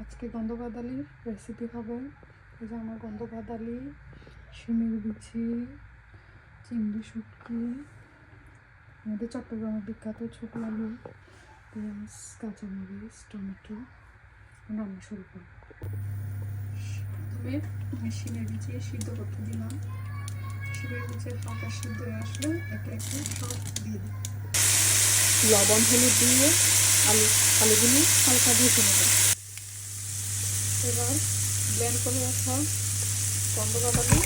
আজকে গন্ধকাদালির রেসিপি হবে। এই যে আমার গন্ধকাদালি, শিমের বিচি, চিংড়ি শুটকি, আমাদের চট্টগ্রামের বিখ্যাত ছোট আলু, পেঁয়াজ, কাঁচামরিচ, টমেটো রান্না শুরু করব। প্রথমে আমি শিমের বিচি সিদ্ধ করতে দিলাম। শিমের বিচি হালকা সিদ্ধ হয়ে আসলে একে একে সব দিয়ে দিই। লবণ হলুদ দিয়ে আলুগুলি হালকা ভেজে নেব। এবার ব্লেন্ড করে রাখা গন্ধকাদালি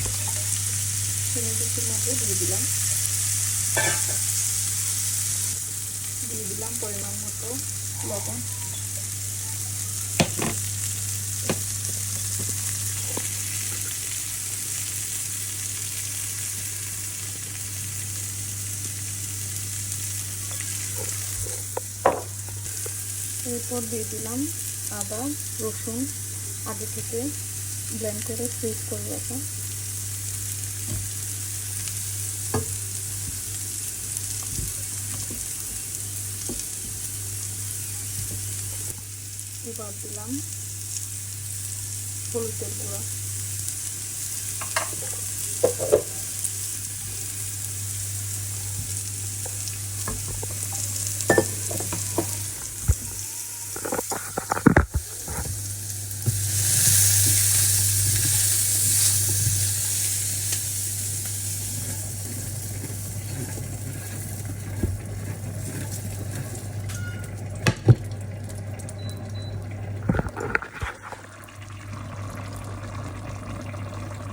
শিমের বিচির মধ্যে দিয়ে দিলাম পরিমাণ মতো লবণ। এরপর দিয়ে দিলাম আদা রসুন আগে থেকে ব্লেন্ড করে ফ্রিজ করে রাখা। এবার দিলাম হলুদের গুঁড়া,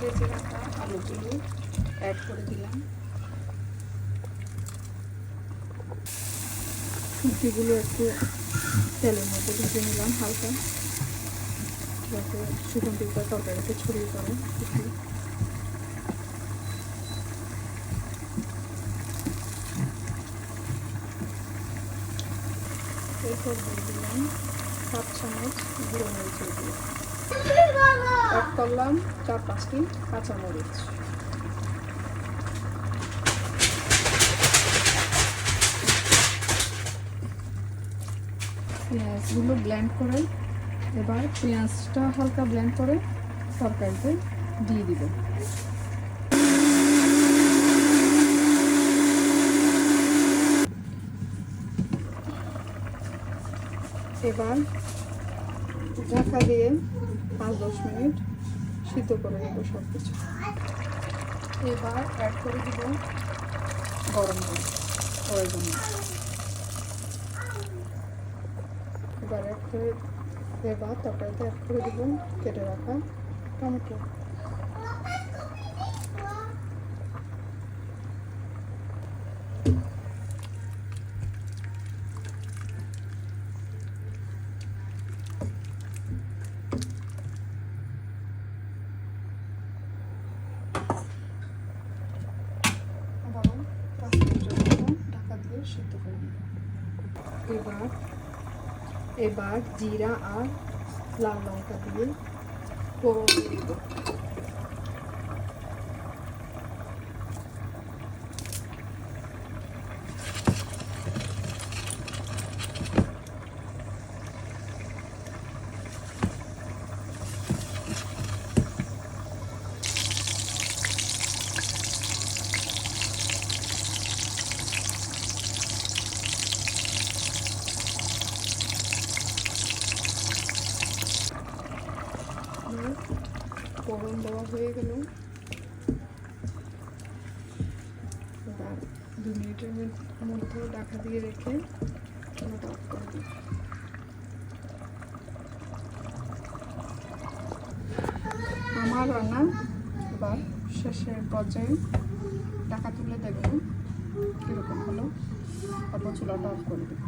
ভেজে রাখা আলুগুলো অ্যাড করে দিলাম। সবজিগুলো একটু তেলের মধ্যে ভেজে নিলাম হালকা, যাতে সুগন্ধিটা তরকারিতে ছড়িয়ে পড়ে। এরপর দিয়ে দিলাম 7 চামচ গুঁড়ো মরিচের গুঁড়ো, অ্যাড করলাম 4-5টি কাঁচামরিচ। পেঁয়াজগুলো ব্লেন্ড করে এবার পেঁয়াজটা হালকা ব্লেন্ড করে তরকারিতে দিয়ে দিব। এবার ঢাকা দিয়ে 5-10 মিনিট সিদ্ধ করে নেব সব কিছু। এবার অ্যাড করে দিব গরম জল প্রয়োজনে। এবার তরকারিতে অ্যাড করে দিব কেটে রাখা টমেটো। ঢাকা দিয়ে সিদ্ধ করে নেব। এবার জিরা আর লাল লঙ্কা দিয়ে ফোড়ন দিয়ে দিব। ফোড়ন দেওয়া হয়ে গেল। এবার 2 মিনিটের মধ্যে ঢাকা দিয়ে রেখে চুলাটা অফ করে দিই। আমার রান্না এবার শেষের পর্যায়ে ঢাকা তুলে দেখব কীরকম হলো, তারপর চুলাটা অফ করে দিই।